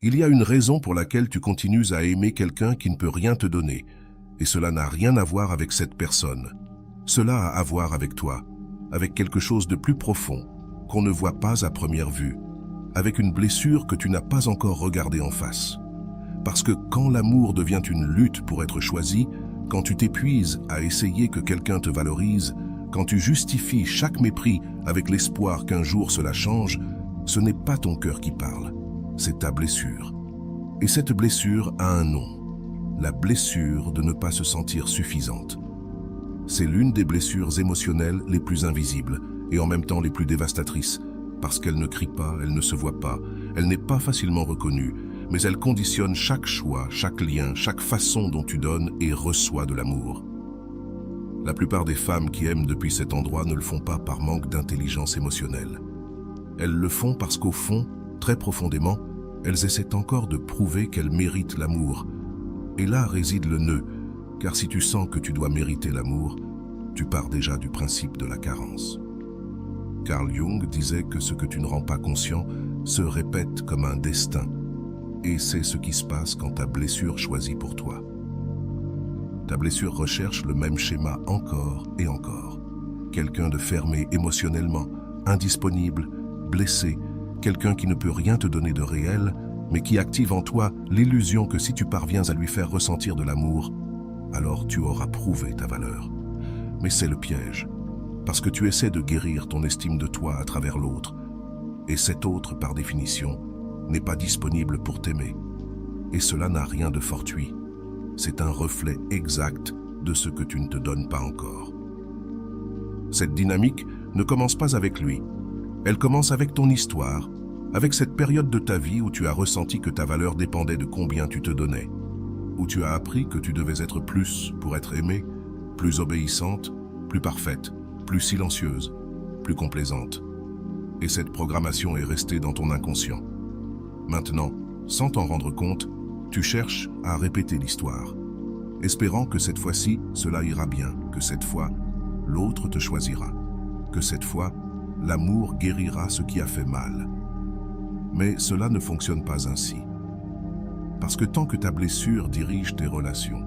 Il y a une raison pour laquelle tu continues à aimer quelqu'un qui ne peut rien te donner, et cela n'a rien à voir avec cette personne. Cela a à voir avec toi, avec quelque chose de plus profond, qu'on ne voit pas à première vue, avec une blessure que tu n'as pas encore regardée en face. Parce que quand l'amour devient une lutte pour être choisi, quand tu t'épuises à essayer que quelqu'un te valorise, quand tu justifies chaque mépris avec l'espoir qu'un jour cela change, ce n'est pas ton cœur qui parle, c'est ta blessure. Et cette blessure a un nom, la blessure de ne pas se sentir suffisante. C'est l'une des blessures émotionnelles les plus invisibles et en même temps les plus dévastatrices, parce qu'elle ne crie pas, elle ne se voit pas, elle n'est pas facilement reconnue, mais elle conditionne chaque choix, chaque lien, chaque façon dont tu donnes et reçois de l'amour. La plupart des femmes qui aiment depuis cet endroit ne le font pas par manque d'intelligence émotionnelle. Elles le font parce qu'au fond, très profondément, elles essaient encore de prouver qu'elles méritent l'amour. Et là réside le nœud, car si tu sens que tu dois mériter l'amour, tu pars déjà du principe de la carence. Carl Jung disait que ce que tu ne rends pas conscient se répète comme un destin. Et c'est ce qui se passe quand ta blessure choisit pour toi. Ta blessure recherche le même schéma encore et encore. Quelqu'un de fermé émotionnellement, indisponible, blessé, quelqu'un qui ne peut rien te donner de réel, mais qui active en toi l'illusion que si tu parviens à lui faire ressentir de l'amour, alors tu auras prouvé ta valeur. Mais c'est le piège, parce que tu essaies de guérir ton estime de toi à travers l'autre, et cet autre, par définition, n'est pas disponible pour t'aimer. Et cela n'a rien de fortuit. C'est un reflet exact de ce que tu ne te donnes pas encore. Cette dynamique ne commence pas avec lui. Elle commence avec ton histoire, avec cette période de ta vie où tu as ressenti que ta valeur dépendait de combien tu te donnais, où tu as appris que tu devais être plus pour être aimée, plus obéissante, plus parfaite, plus silencieuse, plus complaisante. Et cette programmation est restée dans ton inconscient. Maintenant, sans t'en rendre compte, tu cherches à répéter l'histoire, espérant que cette fois-ci, cela ira bien, que cette fois, l'autre te choisira, que cette fois, l'amour guérira ce qui a fait mal. Mais cela ne fonctionne pas ainsi. Parce que tant que ta blessure dirige tes relations,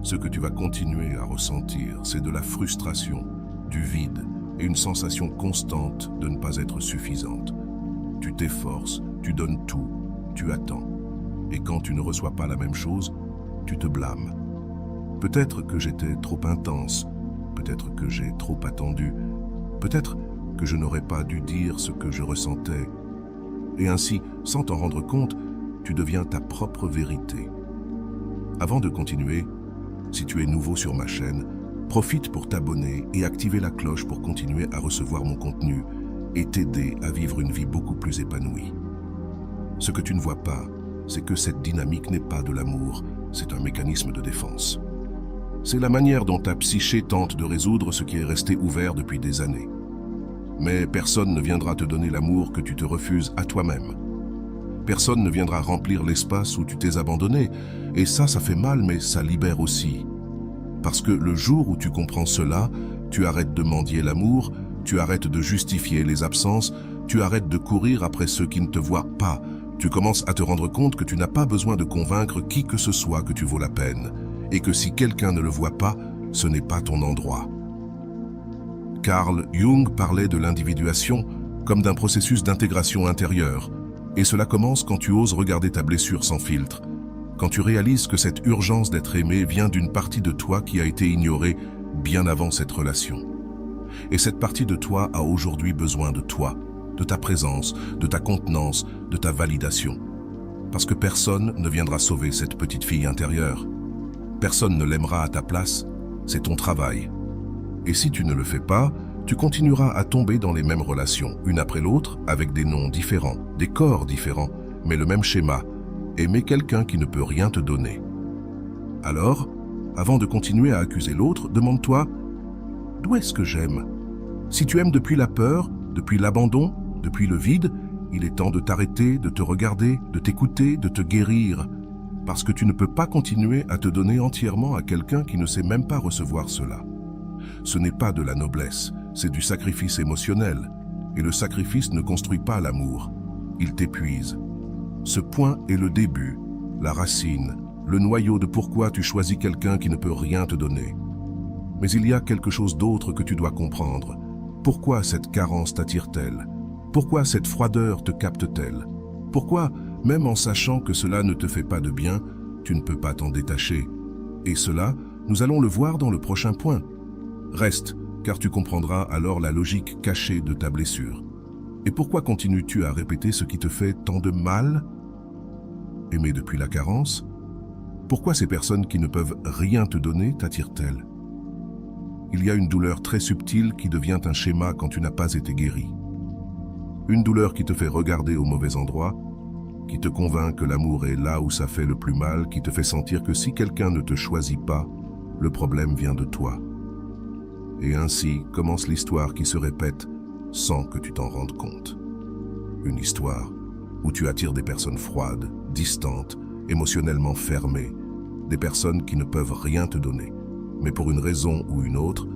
ce que tu vas continuer à ressentir, c'est de la frustration, du vide et une sensation constante de ne pas être suffisante. Tu t'efforces, tu donnes tout, tu attends. Et quand tu ne reçois pas la même chose, tu te blâmes. Peut-être que j'étais trop intense, peut-être que j'ai trop attendu, peut-être que je n'aurais pas dû dire ce que je ressentais. Et ainsi, sans t'en rendre compte, tu deviens ta propre vérité. Avant de continuer, si tu es nouveau sur ma chaîne, profite pour t'abonner et activer la cloche pour continuer à recevoir mon contenu et t'aider à vivre une vie beaucoup plus épanouie. Ce que tu ne vois pas, c'est que cette dynamique n'est pas de l'amour, c'est un mécanisme de défense. C'est la manière dont ta psyché tente de résoudre ce qui est resté ouvert depuis des années. Mais personne ne viendra te donner l'amour que tu te refuses à toi-même. Personne ne viendra remplir l'espace où tu t'es abandonné, et ça fait mal, mais ça libère aussi. Parce que le jour où tu comprends cela, tu arrêtes de mendier l'amour, tu arrêtes de justifier les absences, tu arrêtes de courir après ceux qui ne te voient pas. Tu commences à te rendre compte que tu n'as pas besoin de convaincre qui que ce soit que tu vaux la peine, et que si quelqu'un ne le voit pas, ce n'est pas ton endroit. Carl Jung parlait de l'individuation comme d'un processus d'intégration intérieure, et cela commence quand tu oses regarder ta blessure sans filtre, quand tu réalises que cette urgence d'être aimé vient d'une partie de toi qui a été ignorée bien avant cette relation. Et cette partie de toi a aujourd'hui besoin de toi, de ta présence, de ta contenance, de ta validation. Parce que personne ne viendra sauver cette petite fille intérieure. Personne ne l'aimera à ta place, c'est ton travail. Et si tu ne le fais pas, tu continueras à tomber dans les mêmes relations, une après l'autre, avec des noms différents, des corps différents, mais le même schéma, aimer quelqu'un qui ne peut rien te donner. Alors, avant de continuer à accuser l'autre, demande-toi, d'où est-ce que j'aime? Si tu aimes depuis la peur, depuis l'abandon, depuis le vide, il est temps de t'arrêter, de te regarder, de t'écouter, de te guérir, parce que tu ne peux pas continuer à te donner entièrement à quelqu'un qui ne sait même pas recevoir cela. Ce n'est pas de la noblesse, c'est du sacrifice émotionnel, et le sacrifice ne construit pas l'amour, il t'épuise. Ce point est le début, la racine, le noyau de pourquoi tu choisis quelqu'un qui ne peut rien te donner. Mais il y a quelque chose d'autre que tu dois comprendre. Pourquoi cette carence t'attire-t-elle? Pourquoi cette froideur te capte-t-elle? Pourquoi, même en sachant que cela ne te fait pas de bien, tu ne peux pas t'en détacher? Et cela, nous allons le voir dans le prochain point. Reste, car tu comprendras alors la logique cachée de ta blessure. Et pourquoi continues-tu à répéter ce qui te fait tant de mal? Aimer depuis la carence? Pourquoi ces personnes qui ne peuvent rien te donner t'attirent-elles? Il y a une douleur très subtile qui devient un schéma quand tu n'as pas été guéri. Une douleur qui te fait regarder au mauvais endroit, qui te convainc que l'amour est là où ça fait le plus mal, qui te fait sentir que si quelqu'un ne te choisit pas, le problème vient de toi. Et ainsi commence l'histoire qui se répète sans que tu t'en rendes compte. Une histoire où tu attires des personnes froides, distantes, émotionnellement fermées, des personnes qui ne peuvent rien te donner, mais pour une raison ou une autre,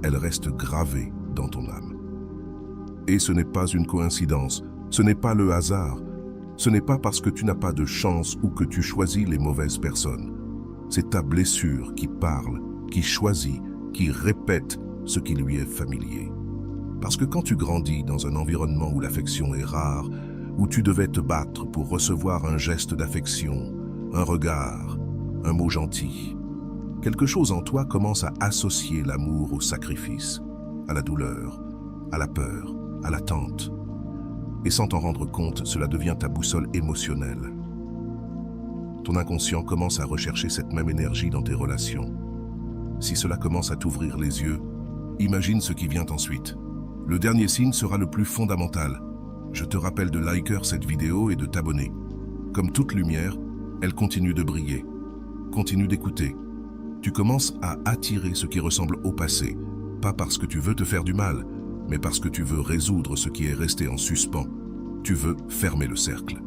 elles restent gravées dans ton âme. Et ce n'est pas une coïncidence, ce n'est pas le hasard, ce n'est pas parce que tu n'as pas de chance ou que tu choisis les mauvaises personnes. C'est ta blessure qui parle, qui choisit, qui répète ce qui lui est familier. Parce que quand tu grandis dans un environnement où l'affection est rare, où tu devais te battre pour recevoir un geste d'affection, un regard, un mot gentil, quelque chose en toi commence à associer l'amour au sacrifice, à la douleur, à la peur, à l'attente. Et sans t'en rendre compte, cela devient ta boussole émotionnelle. Ton inconscient commence à rechercher cette même énergie dans tes relations. Si cela commence à t'ouvrir les yeux, imagine ce qui vient ensuite. Le dernier signe sera le plus fondamental. Je te rappelle de liker cette vidéo et de t'abonner. Comme toute lumière, elle continue de briller. Continue d'écouter. Tu commences à attirer ce qui ressemble au passé, pas parce que tu veux te faire du mal, mais parce que tu veux résoudre ce qui est resté en suspens. Tu veux fermer le cercle.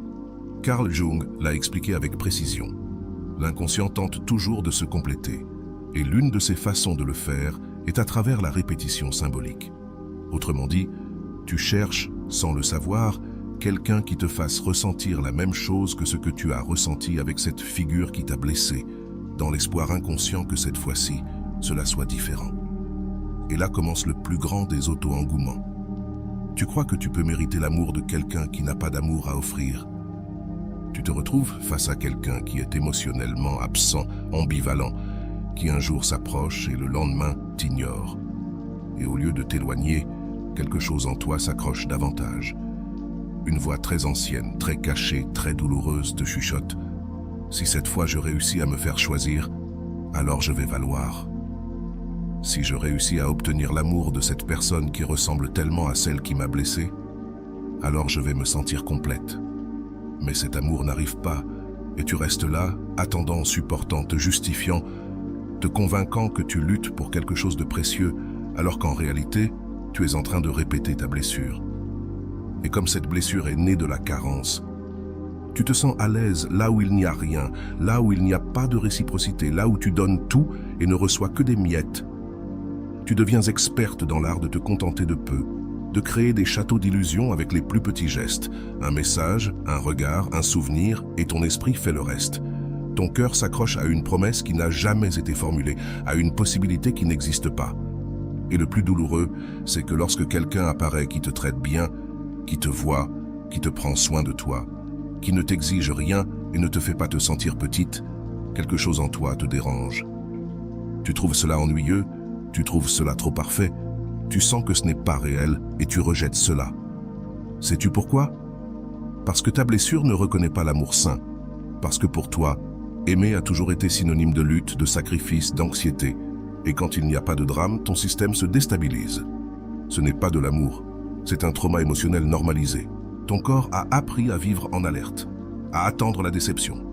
Carl Jung l'a expliqué avec précision. L'inconscient tente toujours de se compléter, et l'une de ses façons de le faire est à travers la répétition symbolique. Autrement dit, tu cherches, sans le savoir, quelqu'un qui te fasse ressentir la même chose que ce que tu as ressenti avec cette figure qui t'a blessé, dans l'espoir inconscient que cette fois-ci, cela soit différent. Et là commence le plus grand des auto-engouements. Tu crois que tu peux mériter l'amour de quelqu'un qui n'a pas d'amour à offrir. Tu te retrouves face à quelqu'un qui est émotionnellement absent, ambivalent, qui un jour s'approche et le lendemain t'ignore. Et au lieu de t'éloigner, quelque chose en toi s'accroche davantage. Une voix très ancienne, très cachée, très douloureuse te chuchote. Si cette fois je réussis à me faire choisir, alors je vais valoir. Si je réussis à obtenir l'amour de cette personne qui ressemble tellement à celle qui m'a blessé, alors je vais me sentir complète. Mais cet amour n'arrive pas, et tu restes là, attendant, supportant, te justifiant, te convainquant que tu luttes pour quelque chose de précieux, alors qu'en réalité, tu es en train de répéter ta blessure. Et comme cette blessure est née de la carence, tu te sens à l'aise là où il n'y a rien, là où il n'y a pas de réciprocité, là où tu donnes tout et ne reçois que des miettes. Tu deviens experte dans l'art de te contenter de peu, de créer des châteaux d'illusions avec les plus petits gestes, un message, un regard, un souvenir, et ton esprit fait le reste. Ton cœur s'accroche à une promesse qui n'a jamais été formulée, à une possibilité qui n'existe pas. Et le plus douloureux, c'est que lorsque quelqu'un apparaît qui te traite bien, qui te voit, qui te prend soin de toi, qui ne t'exige rien et ne te fait pas te sentir petite, quelque chose en toi te dérange. Tu trouves cela ennuyeux, tu trouves cela trop parfait, tu sens que ce n'est pas réel et tu rejettes cela. Sais-tu pourquoi? Parce que ta blessure ne reconnaît pas l'amour sain. Parce que pour toi, aimer a toujours été synonyme de lutte, de sacrifice, d'anxiété. Et quand il n'y a pas de drame, ton système se déstabilise. Ce n'est pas de l'amour, c'est un trauma émotionnel normalisé. Ton corps a appris à vivre en alerte, à attendre la déception,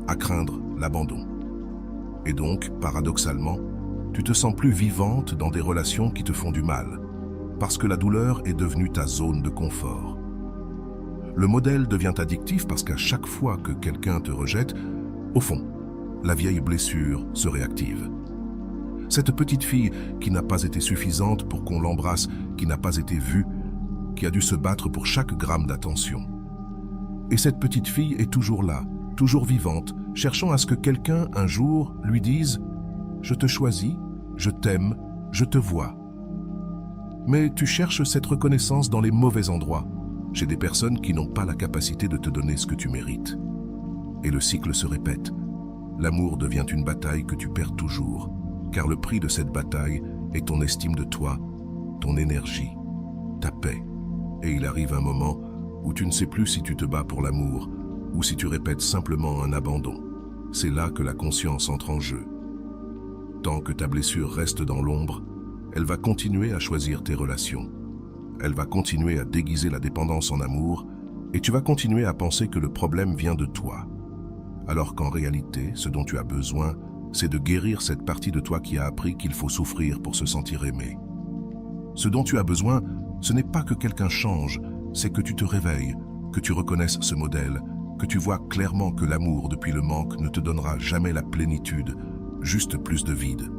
à craindre l'abandon. Et donc, paradoxalement, tu te sens plus vivante dans des relations qui te font du mal, parce que la douleur est devenue ta zone de confort. Le modèle devient addictif parce qu'à chaque fois que quelqu'un te rejette, au fond, la vieille blessure se réactive. Cette petite fille qui n'a pas été suffisante pour qu'on l'embrasse, qui n'a pas été vue, qui a dû se battre pour chaque gramme d'attention. Et cette petite fille est toujours là, toujours vivante, cherchant à ce que quelqu'un, un jour, lui dise « Je te choisis, je t'aime, je te vois ». Mais tu cherches cette reconnaissance dans les mauvais endroits, chez des personnes qui n'ont pas la capacité de te donner ce que tu mérites. Et le cycle se répète. L'amour devient une bataille que tu perds toujours, car le prix de cette bataille est ton estime de toi, ton énergie, ta paix. Et il arrive un moment où tu ne sais plus si tu te bats pour l'amour ou si tu répètes simplement un abandon. C'est là que la conscience entre en jeu. Tant que ta blessure reste dans l'ombre, elle va continuer à choisir tes relations. Elle va continuer à déguiser la dépendance en amour et tu vas continuer à penser que le problème vient de toi. Alors qu'en réalité, ce dont tu as besoin, c'est de guérir cette partie de toi qui a appris qu'il faut souffrir pour se sentir aimé. Ce dont tu as besoin, ce n'est pas que quelqu'un change, c'est que tu te réveilles, que tu reconnaisses ce modèle, que tu vois clairement que l'amour depuis le manque ne te donnera jamais la plénitude, juste plus de vide.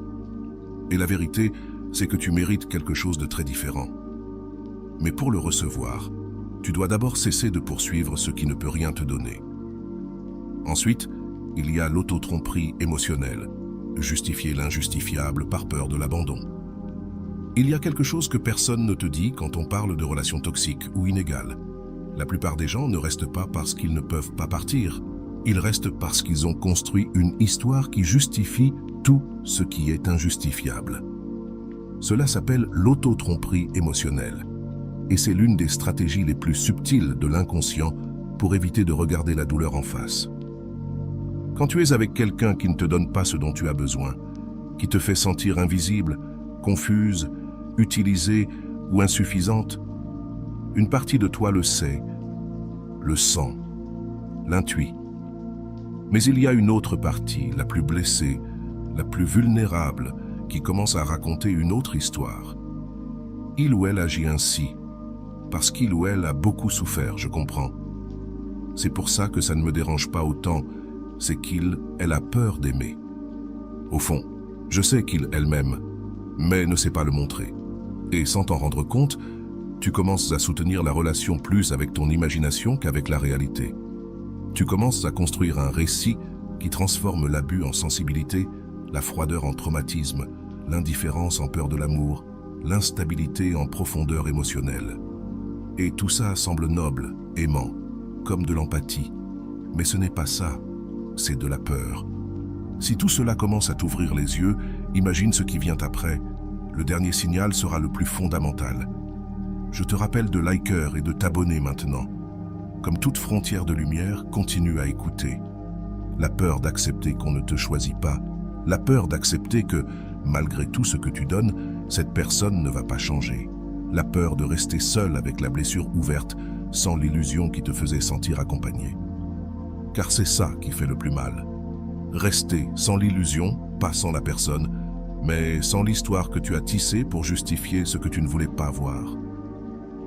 Et la vérité, c'est que tu mérites quelque chose de très différent. Mais pour le recevoir, tu dois d'abord cesser de poursuivre ce qui ne peut rien te donner. Ensuite, il y a l'auto-tromperie émotionnelle, justifier l'injustifiable par peur de l'abandon. Il y a quelque chose que personne ne te dit quand on parle de relations toxiques ou inégales. La plupart des gens ne restent pas parce qu'ils ne peuvent pas partir. Ils restent parce qu'ils ont construit une histoire qui justifie tout ce qui est injustifiable. Cela s'appelle l'auto-tromperie émotionnelle. Et c'est l'une des stratégies les plus subtiles de l'inconscient pour éviter de regarder la douleur en face. Quand tu es avec quelqu'un qui ne te donne pas ce dont tu as besoin, qui te fait sentir invisible, confuse, utilisée ou insuffisante, une partie de toi le sait, le sent, l'intuit. Mais il y a une autre partie, la plus blessée, la plus vulnérable, qui commence à raconter une autre histoire. Il ou elle agit ainsi, parce qu'il ou elle a beaucoup souffert, je comprends. C'est pour ça que ça ne me dérange pas autant, c'est elle a peur d'aimer. Au fond, je sais elle m'aime, mais ne sait pas le montrer. Et sans t'en rendre compte, tu commences à soutenir la relation plus avec ton imagination qu'avec la réalité. Tu commences à construire un récit qui transforme l'abus en sensibilité, la froideur en traumatisme, l'indifférence en peur de l'amour, l'instabilité en profondeur émotionnelle. Et tout ça semble noble, aimant, comme de l'empathie. Mais ce n'est pas ça, c'est de la peur. Si tout cela commence à t'ouvrir les yeux, imagine ce qui vient après. Le dernier signal sera le plus fondamental. Je te rappelle de liker et de t'abonner maintenant. Comme toute frontière de lumière, continue à écouter. La peur d'accepter qu'on ne te choisit pas, la peur d'accepter que, malgré tout ce que tu donnes, cette personne ne va pas changer. La peur de rester seul avec la blessure ouverte, sans l'illusion qui te faisait sentir accompagné. Car c'est ça qui fait le plus mal. Rester sans l'illusion, pas sans la personne, mais sans l'histoire que tu as tissée pour justifier ce que tu ne voulais pas voir.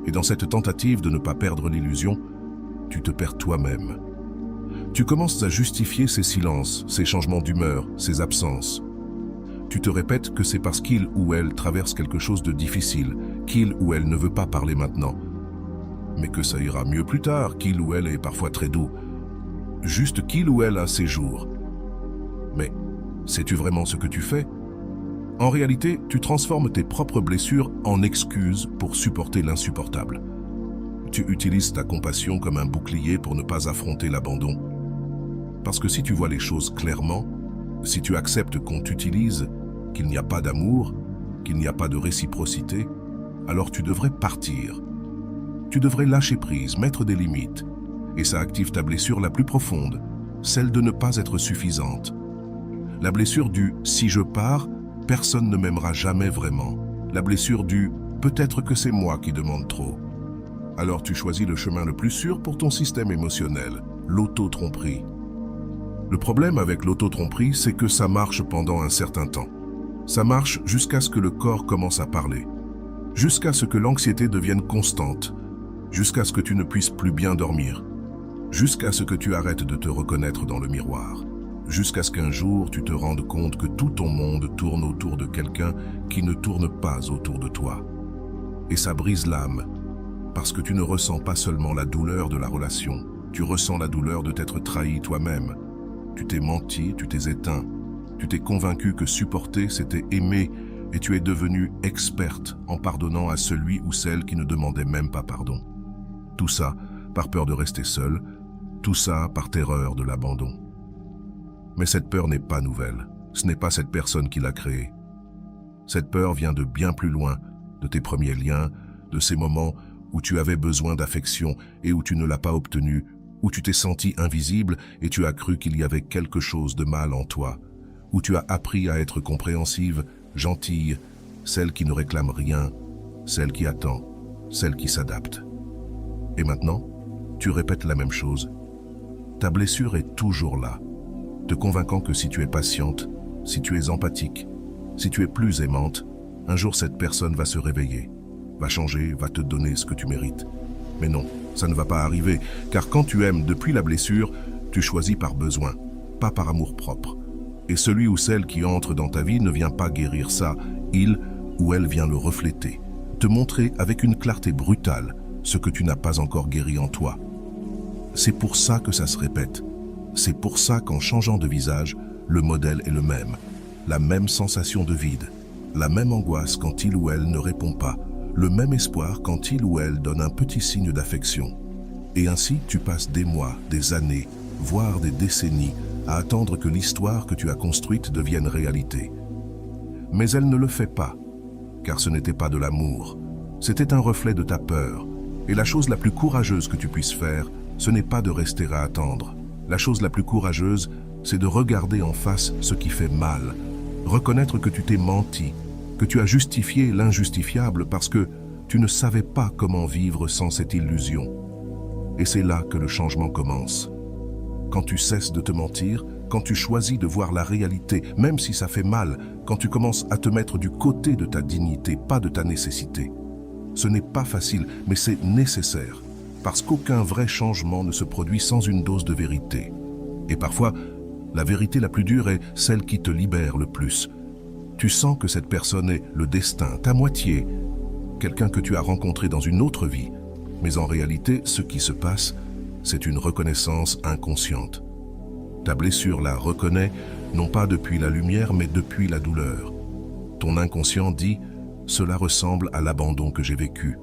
Et dans cette tentative de ne pas perdre l'illusion, tu te perds toi-même. Tu commences à justifier ces silences, ces changements d'humeur, ces absences. Tu te répètes que c'est parce qu'il ou elle traverse quelque chose de difficile, qu'il ou elle ne veut pas parler maintenant, mais que ça ira mieux plus tard, qu'il ou elle est parfois très doux. Juste qu'il ou elle a ses jours. Mais sais-tu vraiment ce que tu fais? En réalité, tu transformes tes propres blessures en excuses pour supporter l'insupportable. Tu utilises ta compassion comme un bouclier pour ne pas affronter l'abandon. Parce que si tu vois les choses clairement, si tu acceptes qu'on t'utilise, qu'il n'y a pas d'amour, qu'il n'y a pas de réciprocité, alors tu devrais partir. Tu devrais lâcher prise, mettre des limites. Et ça active ta blessure la plus profonde, celle de ne pas être suffisante. La blessure du « si je pars, personne ne m'aimera jamais vraiment ». La blessure du « peut-être que c'est moi qui demande trop ». Alors tu choisis le chemin le plus sûr pour ton système émotionnel, l'auto-tromperie. Le problème avec l'auto-tromperie, c'est que ça marche pendant un certain temps. Ça marche jusqu'à ce que le corps commence à parler, jusqu'à ce que l'anxiété devienne constante, jusqu'à ce que tu ne puisses plus bien dormir, jusqu'à ce que tu arrêtes de te reconnaître dans le miroir, jusqu'à ce qu'un jour tu te rendes compte que tout ton monde tourne autour de quelqu'un qui ne tourne pas autour de toi. Et ça brise l'âme, parce que tu ne ressens pas seulement la douleur de la relation, Tu ressens la douleur de t'être trahi toi-même. Tu t'es menti, tu t'es éteint. Tu t'es convaincu que supporter, c'était aimer, et tu es devenue experte en pardonnant à celui ou celle qui ne demandait même pas pardon. Tout ça par peur de rester seul, tout ça par terreur de l'abandon. Mais cette peur n'est pas nouvelle. Ce n'est pas cette personne qui l'a créée. Cette peur vient de bien plus loin, de tes premiers liens, de ces moments où tu avais besoin d'affection et où tu ne l'as pas obtenu, où tu t'es senti invisible et tu as cru qu'il y avait quelque chose de mal en toi, où tu as appris à être compréhensive, gentille, celle qui ne réclame rien, celle qui attend, celle qui s'adapte. Et maintenant, tu répètes la même chose. Ta blessure est toujours là, te convainquant que si tu es patiente, si tu es empathique, si tu es plus aimante, un jour cette personne va se réveiller, va changer, va te donner ce que tu mérites. Mais non, ça ne va pas arriver, car quand tu aimes depuis la blessure, tu choisis par besoin, pas par amour-propre. Et celui ou celle qui entre dans ta vie ne vient pas guérir ça, il ou elle vient le refléter, te montrer avec une clarté brutale ce que tu n'as pas encore guéri en toi. C'est pour ça que ça se répète. C'est pour ça qu'en changeant de visage, le modèle est le même. La même sensation de vide, la même angoisse quand il ou elle ne répond pas, le même espoir quand il ou elle donne un petit signe d'affection. Et ainsi, tu passes des mois, des années, voire des décennies, à attendre que l'histoire que tu as construite devienne réalité. Mais elle ne le fait pas, car ce n'était pas de l'amour. C'était un reflet de ta peur. Et la chose la plus courageuse que tu puisses faire, ce n'est pas de rester à attendre. La chose la plus courageuse, c'est de regarder en face ce qui fait mal, reconnaître que tu t'es menti, que tu as justifié l'injustifiable parce que tu ne savais pas comment vivre sans cette illusion. Et c'est là que le changement commence. Quand tu cesses de te mentir, quand tu choisis de voir la réalité, même si ça fait mal, quand tu commences à te mettre du côté de ta dignité, pas de ta nécessité. Ce n'est pas facile, mais c'est nécessaire, parce qu'aucun vrai changement ne se produit sans une dose de vérité. Et parfois, la vérité la plus dure est celle qui te libère le plus. Tu sens que cette personne est le destin, ta moitié, quelqu'un que tu as rencontré dans une autre vie. Mais en réalité, ce qui se passe, c'est une reconnaissance inconsciente. Ta blessure la reconnaît, non pas depuis la lumière, mais depuis la douleur. Ton inconscient dit « Cela ressemble à l'abandon que j'ai vécu ».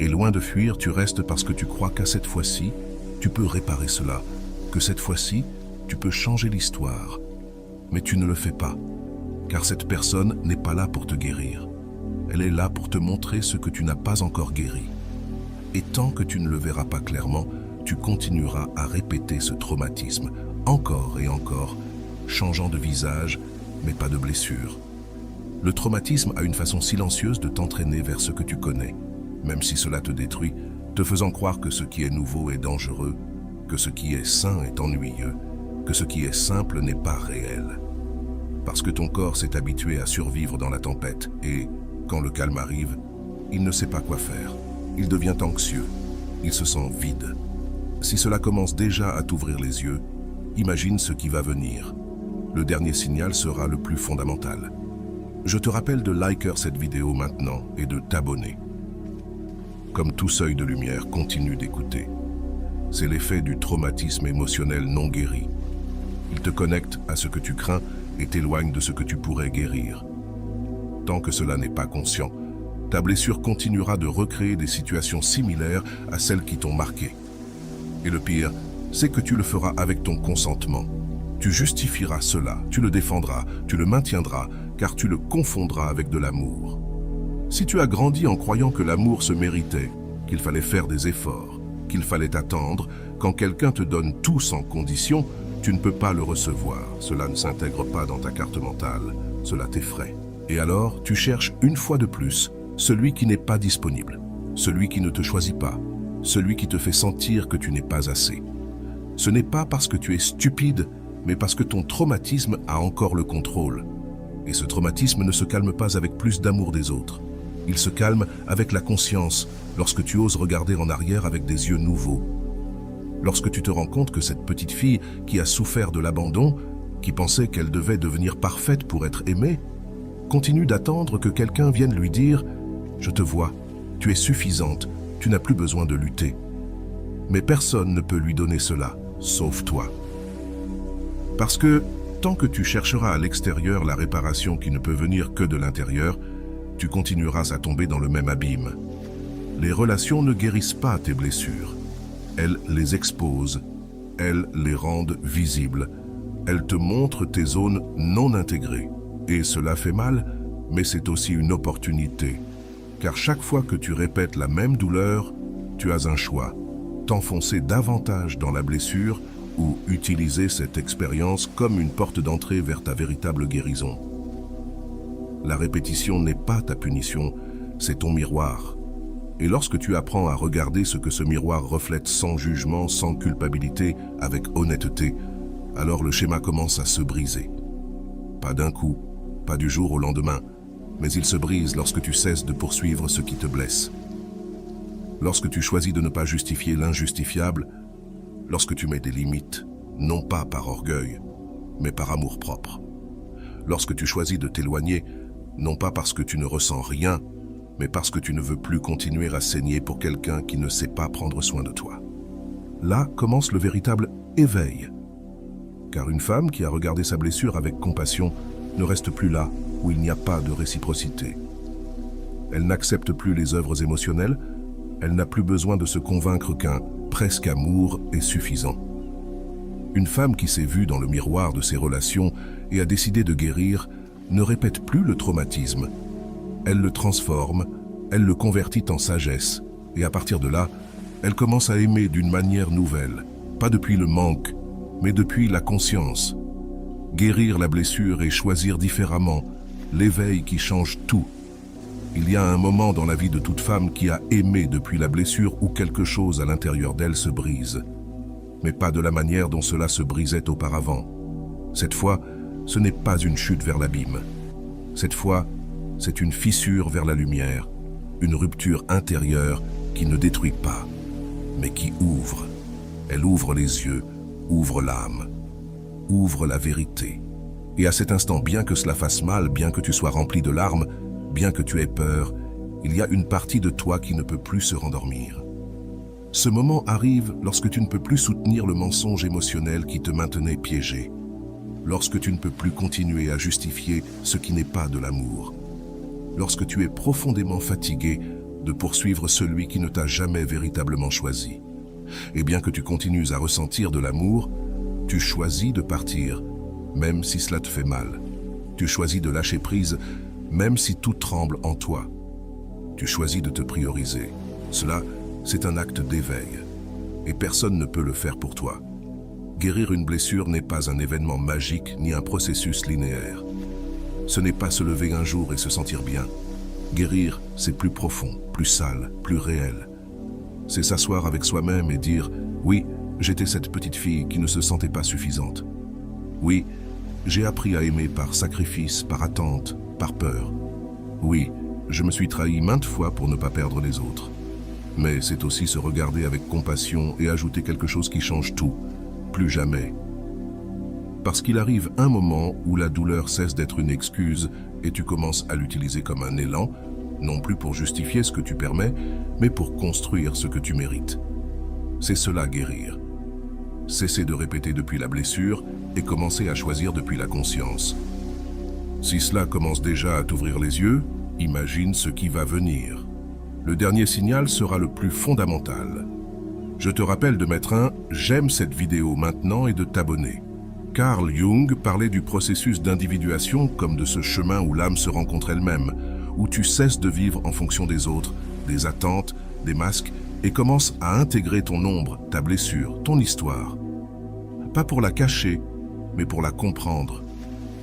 Et loin de fuir, tu restes parce que tu crois qu'à cette fois-ci, tu peux réparer cela, que cette fois-ci, tu peux changer l'histoire. Mais tu ne le fais pas, car cette personne n'est pas là pour te guérir. Elle est là pour te montrer ce que tu n'as pas encore guéri. Et tant que tu ne le verras pas clairement, tu continueras à répéter ce traumatisme, encore et encore, changeant de visage, mais pas de blessure. Le traumatisme a une façon silencieuse de t'entraîner vers ce que tu connais, même si cela te détruit, te faisant croire que ce qui est nouveau est dangereux, que ce qui est sain est ennuyeux, que ce qui est simple n'est pas réel. Parce que ton corps s'est habitué à survivre dans la tempête et, quand le calme arrive, il ne sait pas quoi faire. Il devient anxieux, il se sent vide. Si cela commence déjà à t'ouvrir les yeux, imagine ce qui va venir. Le dernier signal sera le plus fondamental. Je te rappelle de liker cette vidéo maintenant et de t'abonner. Comme tout seuil de lumière, continue d'écouter. C'est l'effet du traumatisme émotionnel non guéri. Il te connecte à ce que tu crains et t'éloigne de ce que tu pourrais guérir. Tant que cela n'est pas conscient, ta blessure continuera de recréer des situations similaires à celles qui t'ont marqué. Et le pire, c'est que tu le feras avec ton consentement. Tu justifieras cela, tu le défendras, tu le maintiendras, car tu le confondras avec de l'amour. Si tu as grandi en croyant que l'amour se méritait, qu'il fallait faire des efforts, qu'il fallait attendre, quand quelqu'un te donne tout sans condition, tu ne peux pas le recevoir. Cela ne s'intègre pas dans ta carte mentale, cela t'effraie. Et alors, tu cherches une fois de plus celui qui n'est pas disponible, celui qui ne te choisit pas, celui qui te fait sentir que tu n'es pas assez. Ce n'est pas parce que tu es stupide, mais parce que ton traumatisme a encore le contrôle. Et ce traumatisme ne se calme pas avec plus d'amour des autres. Il se calme avec la conscience, lorsque tu oses regarder en arrière avec des yeux nouveaux. Lorsque tu te rends compte que cette petite fille qui a souffert de l'abandon, qui pensait qu'elle devait devenir parfaite pour être aimée, continue d'attendre que quelqu'un vienne lui dire « Je te vois, tu es suffisante, tu n'as plus besoin de lutter ». Mais personne ne peut lui donner cela, sauf toi. Parce que, tant que tu chercheras à l'extérieur la réparation qui ne peut venir que de l'intérieur, tu continueras à tomber dans le même abîme. Les relations ne guérissent pas tes blessures. Elles les exposent, elles les rendent visibles. Elles te montrent tes zones non intégrées. Et cela fait mal, mais c'est aussi une opportunité. Car chaque fois que tu répètes la même douleur, tu as un choix. T'enfoncer davantage dans la blessure ou utiliser cette expérience comme une porte d'entrée vers ta véritable guérison. La répétition n'est pas ta punition, c'est ton miroir. Et lorsque tu apprends à regarder ce que ce miroir reflète sans jugement, sans culpabilité, avec honnêteté, alors le schéma commence à se briser. Pas d'un coup, pas du jour au lendemain, mais il se brise lorsque tu cesses de poursuivre ce qui te blesse. Lorsque tu choisis de ne pas justifier l'injustifiable, lorsque tu mets des limites, non pas par orgueil, mais par amour-propre. Lorsque tu choisis de t'éloigner, non pas parce que tu ne ressens rien, mais parce que tu ne veux plus continuer à saigner pour quelqu'un qui ne sait pas prendre soin de toi. Là commence le véritable éveil. Car une femme qui a regardé sa blessure avec compassion ne reste plus là où il n'y a pas de réciprocité. Elle n'accepte plus les œuvres émotionnelles, elle n'a plus besoin de se convaincre qu'un presque amour est suffisant. Une femme qui s'est vue dans le miroir de ses relations et a décidé de guérir ne répète plus le traumatisme. Elle le transforme, elle le convertit en sagesse, et à partir de là, elle commence à aimer d'une manière nouvelle, pas depuis le manque, mais depuis la conscience. Guérir la blessure et choisir différemment, l'éveil qui change tout. Il y a un moment dans la vie de toute femme qui a aimé depuis la blessure où quelque chose à l'intérieur d'elle se brise. Mais pas de la manière dont cela se brisait auparavant. Cette fois, ce n'est pas une chute vers l'abîme. Cette fois, c'est une fissure vers la lumière, une rupture intérieure qui ne détruit pas, mais qui ouvre. Elle ouvre les yeux, ouvre l'âme, ouvre la vérité. Et à cet instant, bien que cela fasse mal, bien que tu sois rempli de larmes, bien que tu aies peur, il y a une partie de toi qui ne peut plus se rendormir. Ce moment arrive lorsque tu ne peux plus soutenir le mensonge émotionnel qui te maintenait piégé, lorsque tu ne peux plus continuer à justifier ce qui n'est pas de l'amour, lorsque tu es profondément fatigué de poursuivre celui qui ne t'a jamais véritablement choisi. Et bien que tu continues à ressentir de l'amour, tu choisis de partir, même si cela te fait mal. Tu choisis de lâcher prise, même si tout tremble en toi. Tu choisis de te prioriser. Cela, c'est un acte d'éveil. Et personne ne peut le faire pour toi. Guérir une blessure n'est pas un événement magique ni un processus linéaire. Ce n'est pas se lever un jour et se sentir bien. Guérir, c'est plus profond, plus sale, plus réel. C'est s'asseoir avec soi-même et dire « Oui, j'étais cette petite fille qui ne se sentait pas suffisante. Oui, j'ai appris à aimer par sacrifice, par attente, par peur. Oui, je me suis trahi maintes fois pour ne pas perdre les autres. Mais c'est aussi se regarder avec compassion et ajouter quelque chose qui change tout. Plus jamais. Parce qu'il arrive un moment où la douleur cesse d'être une excuse et tu commences à l'utiliser comme un élan, non plus pour justifier ce que tu permets, mais pour construire ce que tu mérites. C'est cela guérir. Cesser de répéter depuis la blessure et commencer à choisir depuis la conscience. Si cela commence déjà à t'ouvrir les yeux, imagine ce qui va venir. Le dernier signal sera le plus fondamental. Je te rappelle de mettre un « j'aime cette vidéo maintenant » et de t'abonner. Carl Jung parlait du processus d'individuation comme de ce chemin où l'âme se rencontre elle-même, où tu cesses de vivre en fonction des autres, des attentes, des masques, et commences à intégrer ton ombre, ta blessure, ton histoire. Pas pour la cacher, mais pour la comprendre.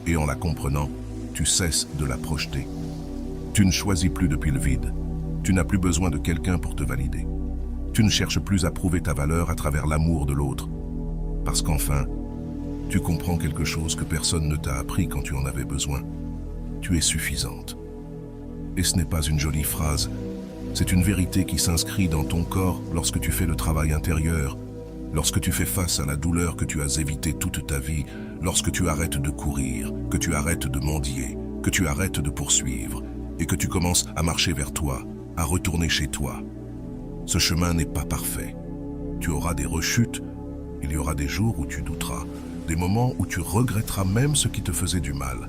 Et en la comprenant, tu cesses de la projeter. Tu ne choisis plus depuis le vide. Tu n'as plus besoin de quelqu'un pour te valider. Tu ne cherches plus à prouver ta valeur à travers l'amour de l'autre. Parce qu'enfin, tu comprends quelque chose que personne ne t'a appris quand tu en avais besoin. Tu es suffisante. Et ce n'est pas une jolie phrase, c'est une vérité qui s'inscrit dans ton corps lorsque tu fais le travail intérieur, lorsque tu fais face à la douleur que tu as évitée toute ta vie, lorsque tu arrêtes de courir, que tu arrêtes de mendier, que tu arrêtes de poursuivre, et que tu commences à marcher vers toi, à retourner chez toi. Ce chemin n'est pas parfait. Tu auras des rechutes, il y aura des jours où tu douteras, des moments où tu regretteras même ce qui te faisait du mal.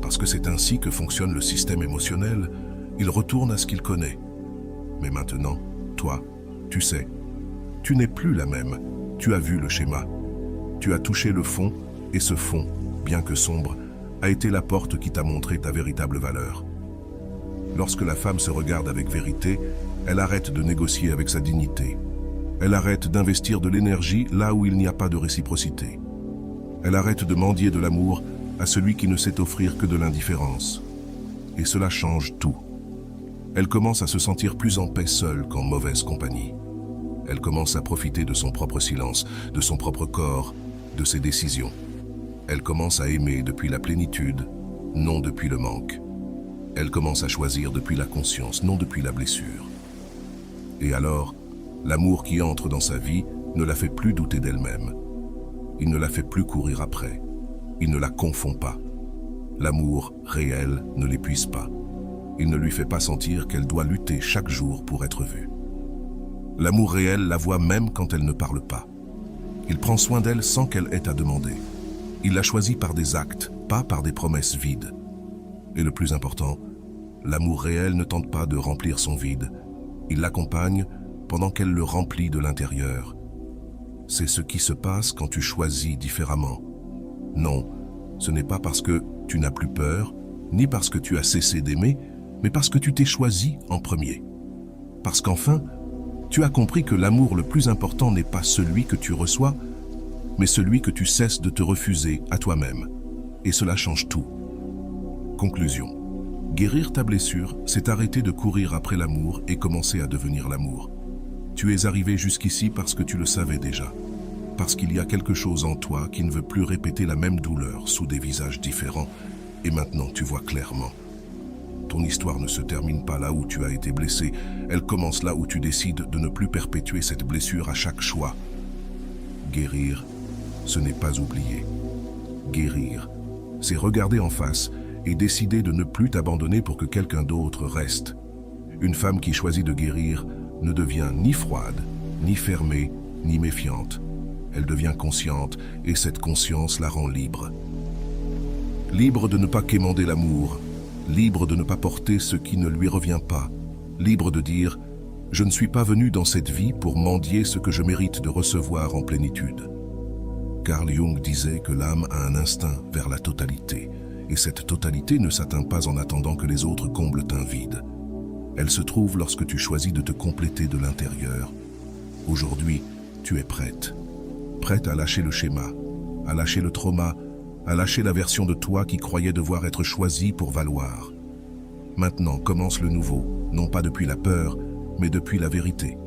Parce que c'est ainsi que fonctionne le système émotionnel, il retourne à ce qu'il connaît. Mais maintenant, toi, tu sais, tu n'es plus la même, tu as vu le schéma. Tu as touché le fond, et ce fond, bien que sombre, a été la porte qui t'a montré ta véritable valeur. Lorsque la femme se regarde avec vérité, elle arrête de négocier avec sa dignité. Elle arrête d'investir de l'énergie là où il n'y a pas de réciprocité. Elle arrête de mendier de l'amour à celui qui ne sait offrir que de l'indifférence. Et cela change tout. Elle commence à se sentir plus en paix seule qu'en mauvaise compagnie. Elle commence à profiter de son propre silence, de son propre corps, de ses décisions. Elle commence à aimer depuis la plénitude, non depuis le manque. Elle commence à choisir depuis la conscience, non depuis la blessure. Et alors, l'amour qui entre dans sa vie ne la fait plus douter d'elle-même. Il ne la fait plus courir après. Il ne la confond pas. L'amour réel ne l'épuise pas. Il ne lui fait pas sentir qu'elle doit lutter chaque jour pour être vue. L'amour réel la voit même quand elle ne parle pas. Il prend soin d'elle sans qu'elle ait à demander. Il la choisit par des actes, pas par des promesses vides. Et le plus important, l'amour réel ne tente pas de remplir son vide. Il l'accompagne pendant qu'elle le remplit de l'intérieur. C'est ce qui se passe quand tu choisis différemment. Non, ce n'est pas parce que tu n'as plus peur, ni parce que tu as cessé d'aimer, mais parce que tu t'es choisi en premier. Parce qu'enfin, tu as compris que l'amour le plus important n'est pas celui que tu reçois, mais celui que tu cesses de te refuser à toi-même. Et cela change tout. Conclusion. Guérir ta blessure, c'est arrêter de courir après l'amour et commencer à devenir l'amour. Tu es arrivé jusqu'ici parce que tu le savais déjà. Parce qu'il y a quelque chose en toi qui ne veut plus répéter la même douleur sous des visages différents. Et maintenant tu vois clairement. Ton histoire ne se termine pas là où tu as été blessé. Elle commence là où tu décides de ne plus perpétuer cette blessure à chaque choix. Guérir, ce n'est pas oublier. Guérir, c'est regarder en face et décider de ne plus t'abandonner pour que quelqu'un d'autre reste. Une femme qui choisit de guérir ne devient ni froide, ni fermée, ni méfiante. Elle devient consciente et cette conscience la rend libre. Libre de ne pas quémander l'amour, libre de ne pas porter ce qui ne lui revient pas, libre de dire « Je ne suis pas venu dans cette vie pour mendier ce que je mérite de recevoir en plénitude ». Carl Jung disait que l'âme a un instinct vers la totalité, et cette totalité ne s'atteint pas en attendant que les autres comblent un vide. Elle se trouve lorsque tu choisis de te compléter de l'intérieur. Aujourd'hui, tu es prête. Prête à lâcher le schéma, à lâcher le trauma, à lâcher la version de toi qui croyait devoir être choisie pour valoir. Maintenant commence le nouveau, non pas depuis la peur, mais depuis la vérité.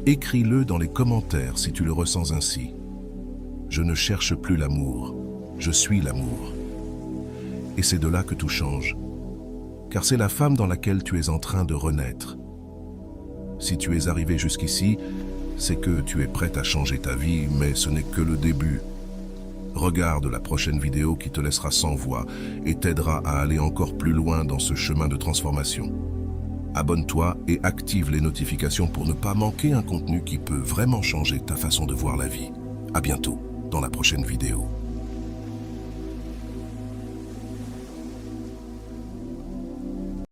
Écris-le dans les commentaires si tu le ressens ainsi. Je ne cherche plus l'amour, je suis l'amour. Et c'est de là que tout change. Car c'est la femme dans laquelle tu es en train de renaître. Si tu es arrivé jusqu'ici, c'est que tu es prête à changer ta vie, mais ce n'est que le début. Regarde la prochaine vidéo qui te laissera sans voix et t'aidera à aller encore plus loin dans ce chemin de transformation. Abonne-toi et active les notifications pour ne pas manquer un contenu qui peut vraiment changer ta façon de voir la vie. À bientôt dans la prochaine vidéo.